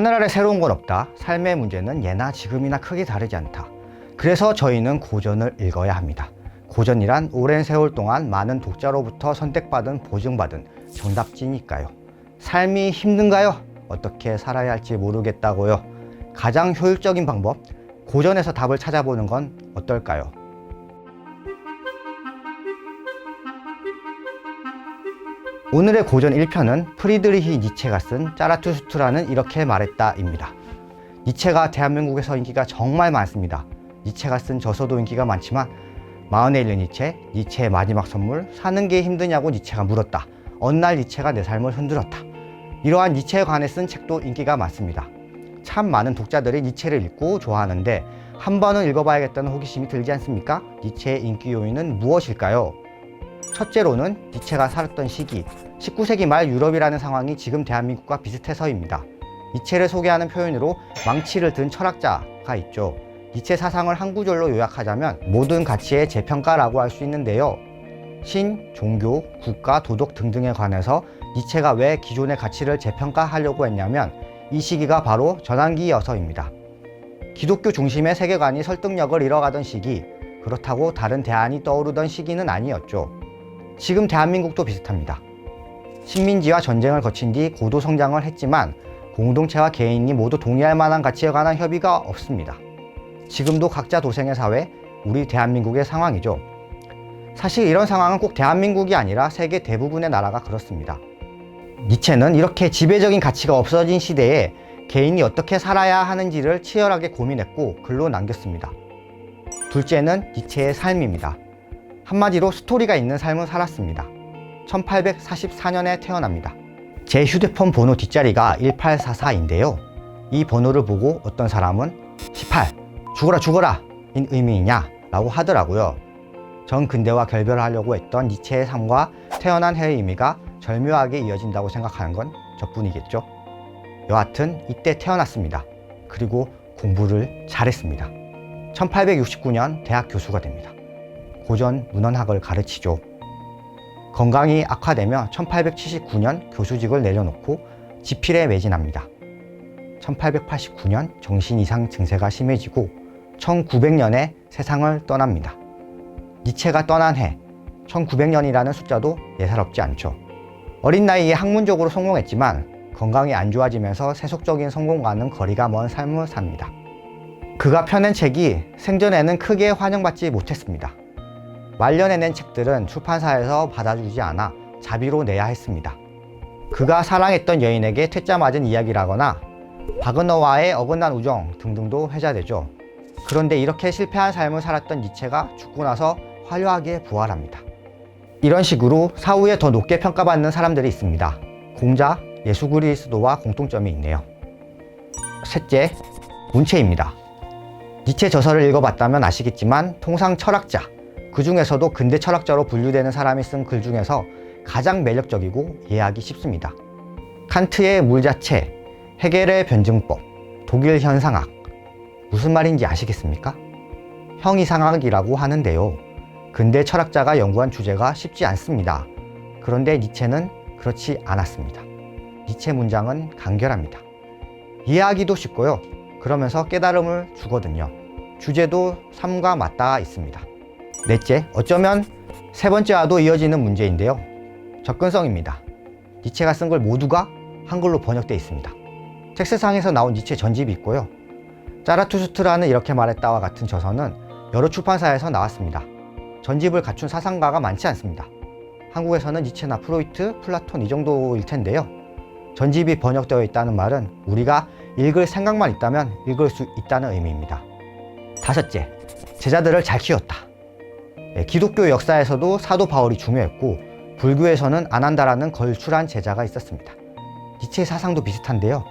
하늘 아래 새로운 건 없다. 삶의 문제는 예나 지금이나 크게 다르지 않다. 그래서 저희는 고전을 읽어야 합니다. 고전이란 오랜 세월 동안 많은 독자로부터 선택받은 보증받은 정답지니까요. 삶이 힘든가요? 어떻게 살아야 할지 모르겠다고요. 가장 효율적인 방법, 고전에서 답을 찾아보는 건 어떨까요? 오늘의 고전 1편은 프리드리히 니체가 쓴 짜라투스트라는 이렇게 말했다입니다. 니체가 대한민국에서 인기가 정말 많습니다. 니체가 쓴 저서도 인기가 많지만 마흔에 일른 니체, 니체의 마지막 선물, 사는 게 힘드냐고 니체가 물었다. 어느 날 니체가 내 삶을 흔들었다. 이러한 니체에 관해 쓴 책도 인기가 많습니다. 참 많은 독자들이 니체를 읽고 좋아하는데 한 번은 읽어봐야겠다는 호기심이 들지 않습니까? 니체의 인기 요인은 무엇일까요? 첫째로는 니체가 살았던 시기, 19세기 말 유럽이라는 상황이 지금 대한민국과 비슷해서입니다. 니체를 소개하는 표현으로 망치를 든 철학자가 있죠. 니체 사상을 한 구절로 요약하자면 모든 가치의 재평가라고 할 수 있는데요. 신, 종교, 국가, 도덕 등등에 관해서 니체가 왜 기존의 가치를 재평가하려고 했냐면 이 시기가 바로 전환기여서입니다. 기독교 중심의 세계관이 설득력을 잃어가던 시기, 그렇다고 다른 대안이 떠오르던 시기는 아니었죠. 지금 대한민국도 비슷합니다. 식민지와 전쟁을 거친 뒤 고도 성장을 했지만 공동체와 개인이 모두 동의할 만한 가치에 관한 협의가 없습니다. 지금도 각자 도생의 사회, 우리 대한민국의 상황이죠. 사실 이런 상황은 꼭 대한민국이 아니라 세계 대부분의 나라가 그렇습니다. 니체는 이렇게 지배적인 가치가 없어진 시대에 개인이 어떻게 살아야 하는지를 치열하게 고민했고 글로 남겼습니다. 둘째는 니체의 삶입니다. 한마디로 스토리가 있는 삶을 살았습니다. 1844년에 태어납니다. 제 휴대폰 번호 뒷자리가 1844인데요. 이 번호를 보고 어떤 사람은 18, 죽어라 죽어라 인 의미이냐 라고 하더라고요. 전 근대와 결별을 하려고 했던 니체의 삶과 태어난 해의 의미가 절묘하게 이어진다고 생각하는 건 저뿐이겠죠. 여하튼 이때 태어났습니다. 그리고 공부를 잘했습니다. 1869년 대학 교수가 됩니다. 고전 문헌학을 가르치죠. 건강이 악화되며 1879년 교수직을 내려놓고 지필에 매진합니다. 1889년 정신 이상 증세가 심해지고 1900년에 세상을 떠납니다. 니체가 떠난 해, 1900년이라는 숫자도 예사롭지 않죠. 어린 나이에 학문적으로 성공했지만 건강이 안 좋아지면서 세속적인 성공과는 거리가 먼 삶을 삽니다. 그가 펴낸 책이 생전에는 크게 환영받지 못했습니다. 말년에 낸 책들은 출판사에서 받아주지 않아 자비로 내야 했습니다. 그가 사랑했던 여인에게 퇴짜 맞은 이야기라거나 바그너와의 어긋난 우정 등등도 회자되죠. 그런데 이렇게 실패한 삶을 살았던 니체가 죽고 나서 화려하게 부활합니다. 이런 식으로 사후에 더 높게 평가받는 사람들이 있습니다. 공자, 예수 그리스도와 공통점이 있네요. 셋째, 문체입니다. 니체 저서를 읽어봤다면 아시겠지만 통상 철학자, 그 중에서도 근대 철학자로 분류되는 사람이 쓴 글 중에서 가장 매력적이고 이해하기 쉽습니다. 칸트의 물자체, 헤겔의 변증법, 독일 현상학. 무슨 말인지 아시겠습니까? 형이상학이라고 하는데요. 근대 철학자가 연구한 주제가 쉽지 않습니다. 그런데 니체는 그렇지 않았습니다. 니체 문장은 간결합니다. 이해하기도 쉽고요. 그러면서 깨달음을 주거든요. 주제도 삶과 맞닿아 있습니다. 넷째, 어쩌면 세 번째와도 이어지는 문제인데요. 접근성입니다. 니체가 쓴 걸 모두가 한글로 번역되어 있습니다. 책세상에서 나온 니체 전집이 있고요. 짜라투스트라는 이렇게 말했다와 같은 저서는 여러 출판사에서 나왔습니다. 전집을 갖춘 사상가가 많지 않습니다. 한국에서는 니체나 프로이트, 플라톤 이 정도일 텐데요. 전집이 번역되어 있다는 말은 우리가 읽을 생각만 있다면 읽을 수 있다는 의미입니다. 다섯째, 제자들을 잘 키웠다. 기독교 역사에서도 사도 바울이 중요했고 불교에서는 아난다라는 걸출한 제자가 있었습니다. 니체의 사상도 비슷한데요.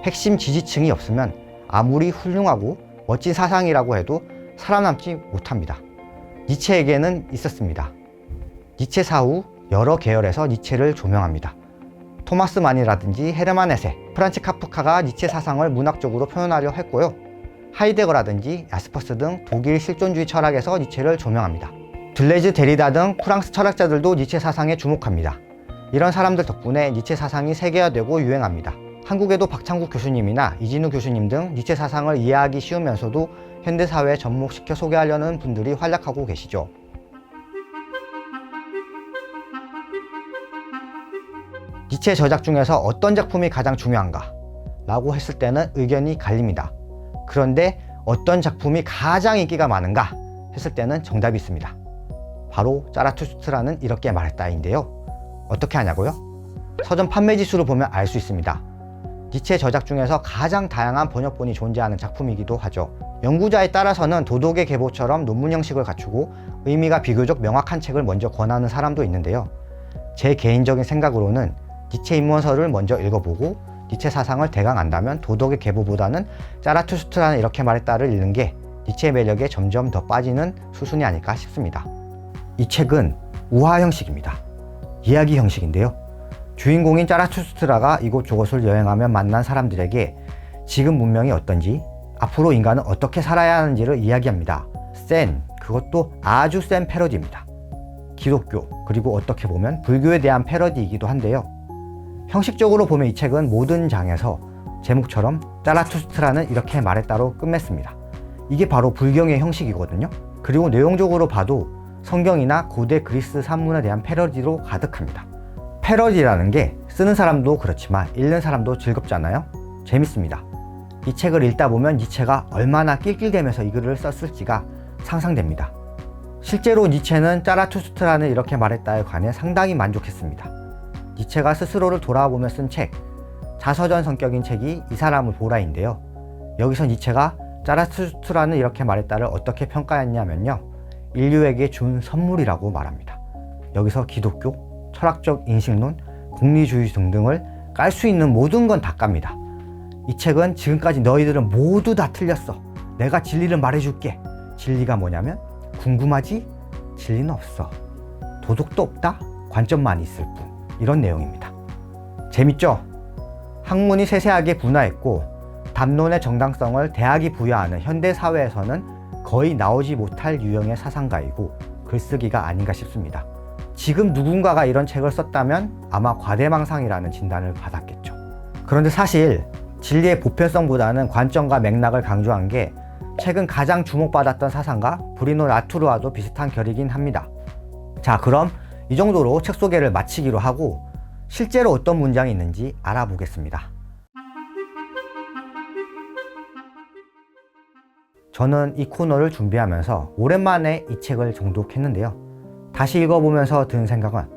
핵심 지지층이 없으면 아무리 훌륭하고 멋진 사상이라고 해도 살아남지 못합니다. 니체에게는 있었습니다. 니체 사후 여러 계열에서 니체를 조명합니다. 토마스 만이라든지 헤르만 헤세, 프란츠 카프카가 니체 사상을 문학적으로 표현하려 했고요. 하이데거라든지 야스퍼스 등 독일 실존주의 철학에서 니체를 조명합니다. 들레즈 데리다 등 프랑스 철학자들도 니체 사상에 주목합니다. 이런 사람들 덕분에 니체 사상이 세계화되고 유행합니다. 한국에도 박창국 교수님이나 이진우 교수님 등 니체 사상을 이해하기 쉬우면서도 현대사회에 접목시켜 소개하려는 분들이 활약하고 계시죠. 니체 저작 중에서 어떤 작품이 가장 중요한가? 라고 했을 때는 의견이 갈립니다. 그런데 어떤 작품이 가장 인기가 많은가? 했을 때는 정답이 있습니다. 바로 짜라투스트라는 이렇게 말했다인데요. 어떻게 하냐고요? 서점 판매 지수를 보면 알 수 있습니다. 니체 저작 중에서 가장 다양한 번역본이 존재하는 작품이기도 하죠. 연구자에 따라서는 도덕의 계보처럼 논문 형식을 갖추고 의미가 비교적 명확한 책을 먼저 권하는 사람도 있는데요. 제 개인적인 생각으로는 니체 입문서를 먼저 읽어보고 니체 사상을 대강 안다면 도덕의 계보보다는 짜라투스트라는 이렇게 말했다를 읽는 게 니체의 매력에 점점 더 빠지는 수순이 아닐까 싶습니다. 이 책은 우화 형식입니다. 이야기 형식인데요. 주인공인 짜라투스트라가 이곳저곳을 여행하며 만난 사람들에게 지금 문명이 어떤지, 앞으로 인간은 어떻게 살아야 하는지를 이야기합니다. 그것도 아주 센 패러디입니다. 기독교, 그리고 어떻게 보면 불교에 대한 패러디이기도 한데요. 형식적으로 보면 이 책은 모든 장에서 제목처럼 짜라투스트라는 이렇게 말했다로 끝맺습니다. 이게 바로 불경의 형식이거든요. 그리고 내용적으로 봐도 성경이나 고대 그리스 산문에 대한 패러디로 가득합니다. 패러디라는 게 쓰는 사람도 그렇지만 읽는 사람도 즐겁잖아요. 재밌습니다. 이 책을 읽다 보면 니체가 얼마나 낄낄대면서 이 글을 썼을지가 상상됩니다. 실제로 니체는 짜라투스트라는 이렇게 말했다에 관해 상당히 만족했습니다. 니체가 스스로를 돌아보며 쓴 책, 자서전 성격인 책이 이 사람을 보라인데요. 여기서 니체가 짜라투스트라는 이렇게 말했다를 어떻게 평가했냐면요. 인류에게 준 선물이라고 말합니다. 여기서 기독교, 철학적 인식론, 공리주의 등등을 깔 수 있는 모든 건 다 깝니다. 이 책은 지금까지 너희들은 모두 다 틀렸어. 내가 진리를 말해줄게. 진리가 뭐냐면 궁금하지? 진리는 없어. 도덕도 없다? 관점만 있을 뿐. 이런 내용입니다. 재밌죠? 학문이 세세하게 분화했고 담론의 정당성을 대학이 부여하는 현대사회에서는 거의 나오지 못할 유형의 사상가이고 글쓰기가 아닌가 싶습니다. 지금 누군가가 이런 책을 썼다면 아마 과대망상이라는 진단을 받았겠죠. 그런데 사실 진리의 보편성보다는 관점과 맥락을 강조한 게 최근 가장 주목받았던 사상가 브리노 라투르와도 비슷한 결이긴 합니다. 자, 그럼 이 정도로 책 소개를 마치기로 하고 실제로 어떤 문장이 있는지 알아보겠습니다. 저는 이 코너를 준비하면서 오랜만에 이 책을 정독했는데요. 다시 읽어보면서 든 생각은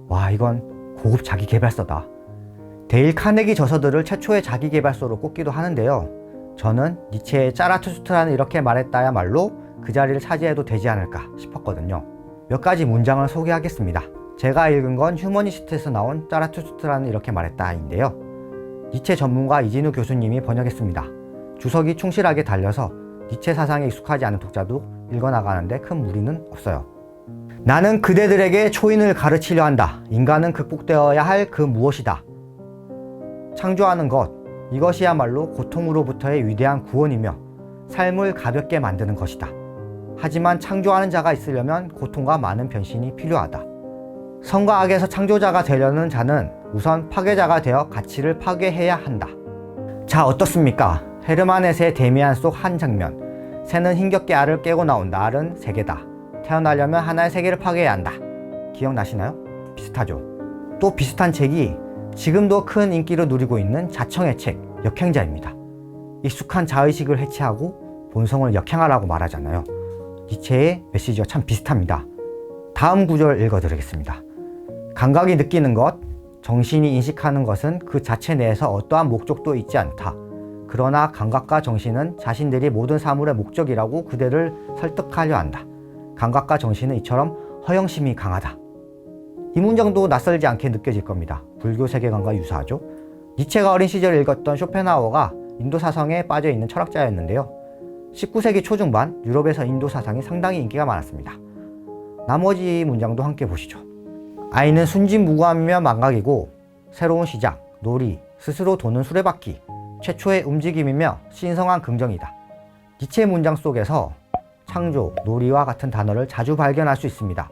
와, 이건 고급 자기계발서다. 데일 카네기 저서들을 최초의 자기계발서로 꼽기도 하는데요. 저는 니체의 짜라투스트라는 이렇게 말했다야말로 그 자리를 차지해도 되지 않을까 싶었거든요. 몇 가지 문장을 소개하겠습니다. 제가 읽은 건 휴머니스트에서 나온 짜라투스트라는 이렇게 말했다인데요. 니체 전문가 이진우 교수님이 번역했습니다. 주석이 충실하게 달려서 니체 사상에 익숙하지 않은 독자도 읽어나가는데 큰 무리는 없어요. 나는 그대들에게 초인을 가르치려 한다. 인간은 극복되어야 할 그 무엇이다. 창조하는 것, 이것이야말로 고통으로부터의 위대한 구원이며 삶을 가볍게 만드는 것이다. 하지만 창조하는 자가 있으려면 고통과 많은 변신이 필요하다. 선과 악에서 창조자가 되려는 자는 우선 파괴자가 되어 가치를 파괴해야 한다. 자, 어떻습니까? 헤르만헤세의 데미안 속 한 장면. 새는 힘겹게 알을 깨고 나온다. 알은 세계다. 태어나려면 하나의 세계를 파괴해야 한다. 기억나시나요? 비슷하죠? 또 비슷한 책이 지금도 큰 인기를 누리고 있는 자청의 책, 역행자입니다. 익숙한 자의식을 해체하고 본성을 역행하라고 말하잖아요. 니체의 메시지와 참 비슷합니다. 다음 구절 읽어드리겠습니다. 감각이 느끼는 것, 정신이 인식하는 것은 그 자체 내에서 어떠한 목적도 있지 않다. 그러나 감각과 정신은 자신들이 모든 사물의 목적이라고 그대를 설득하려 한다. 감각과 정신은 이처럼 허영심이 강하다. 이 문장도 낯설지 않게 느껴질 겁니다. 불교 세계관과 유사하죠. 니체가 어린 시절에 읽었던 쇼펜하우어가 인도 사상에 빠져있는 철학자였는데요. 19세기 초중반 유럽에서 인도 사상이 상당히 인기가 많았습니다. 나머지 문장도 함께 보시죠. 아이는 순진무구함이며 망각이고 새로운 시작, 놀이, 스스로 도는 수레바퀴, 최초의 움직임이며 신성한 긍정이다. 니체 문장 속에서 창조, 놀이와 같은 단어를 자주 발견할 수 있습니다.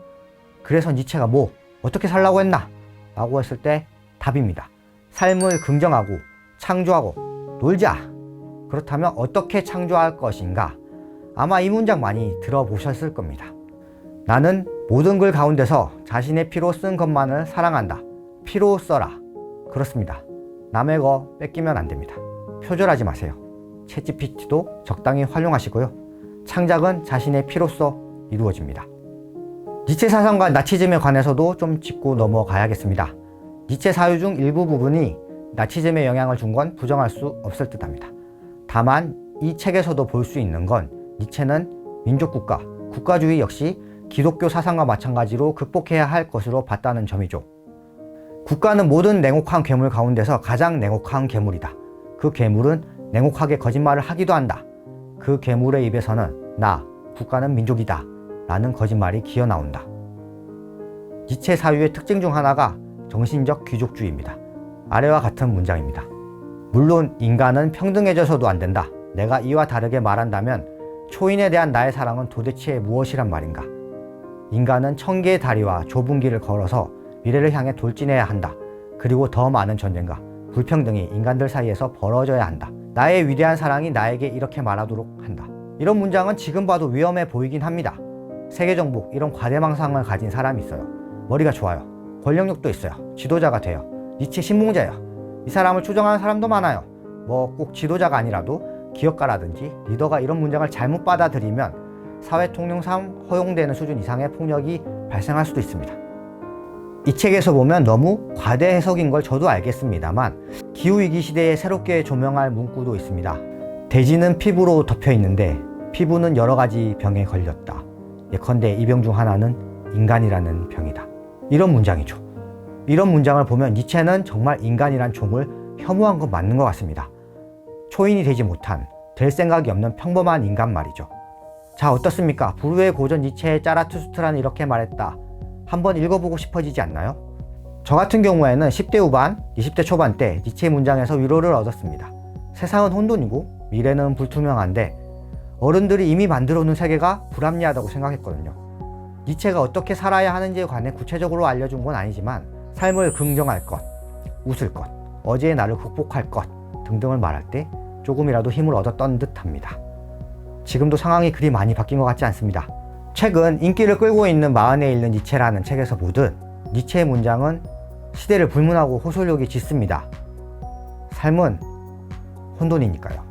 그래서 니체가 어떻게 살라고 했나? 라고 했을 때 답입니다. 삶을 긍정하고 창조하고 놀자. 그렇다면 어떻게 창조할 것인가? 아마 이 문장 많이 들어보셨을 겁니다. 나는 모든 글 가운데서 자신의 피로 쓴 것만을 사랑한다. 피로 써라. 그렇습니다. 남의 거 뺏기면 안 됩니다. 표절하지 마세요. 챗GPT도 적당히 활용하시고요. 창작은 자신의 피로써 이루어집니다. 니체 사상과 나치즘에 관해서도 좀 짚고 넘어가야겠습니다. 니체 사유 중 일부 부분이 나치즘에 영향을 준 건 부정할 수 없을 듯합니다. 다만 이 책에서도 볼 수 있는 건 니체는 민족국가, 국가주의 역시 기독교 사상과 마찬가지로 극복해야 할 것으로 봤다는 점이죠. 국가는 모든 냉혹한 괴물 가운데서 가장 냉혹한 괴물이다. 그 괴물은 냉혹하게 거짓말을 하기도 한다. 그 괴물의 입에서는 나, 국가는 민족이다 라는 거짓말이 기어나온다. 니체 사유의 특징 중 하나가 정신적 귀족주의입니다. 아래와 같은 문장입니다. 물론 인간은 평등해져서도 안 된다. 내가 이와 다르게 말한다면 초인에 대한 나의 사랑은 도대체 무엇이란 말인가? 인간은 1000개의 다리와 좁은 길을 걸어서 미래를 향해 돌진해야 한다. 그리고 더 많은 전쟁과 불평등이 인간들 사이에서 벌어져야 한다. 나의 위대한 사랑이 나에게 이렇게 말하도록 한다. 이런 문장은 지금 봐도 위험해 보이긴 합니다. 세계정복 이런 과대망상을 가진 사람이 있어요. 머리가 좋아요. 권력력도 있어요. 지도자가 돼요. 니체 신봉자예요. 이 사람을 추종하는 사람도 많아요. 뭐 꼭 지도자가 아니라도 기업가라든지 리더가 이런 문장을 잘못 받아들이면 사회 통념상 허용되는 수준 이상의 폭력이 발생할 수도 있습니다. 이 책에서 보면 너무 과대 해석인 걸 저도 알겠습니다만 기후위기 시대에 새롭게 조명할 문구도 있습니다. 대지는 피부로 덮여 있는데 피부는 여러 가지 병에 걸렸다. 예컨대 이 병 중 하나는 인간이라는 병이다. 이런 문장이죠. 이런 문장을 보면 니체는 정말 인간이란 종을 혐오한 건 맞는 것 같습니다. 초인이 되지 못한, 될 생각이 없는 평범한 인간 말이죠. 자, 어떻습니까? 부르의 고전 니체의 짜라투스트라는 이렇게 말했다. 한번 읽어보고 싶어지지 않나요? 저 같은 경우에는 10대 후반, 20대 초반 때 니체의 문장에서 위로를 얻었습니다. 세상은 혼돈이고 미래는 불투명한데 어른들이 이미 만들어 놓은 세계가 불합리하다고 생각했거든요. 니체가 어떻게 살아야 하는지에 관해 구체적으로 알려준 건 아니지만 삶을 긍정할 것, 웃을 것, 어제의 나를 극복할 것 등등을 말할 때 조금이라도 힘을 얻었던 듯합니다. 지금도 상황이 그리 많이 바뀐 것 같지 않습니다. 최근 인기를 끌고 있는 마흔에 읽는 니체라는 책에서 보듯 니체의 문장은 시대를 불문하고 호소력이 짙습니다. 삶은 혼돈이니까요.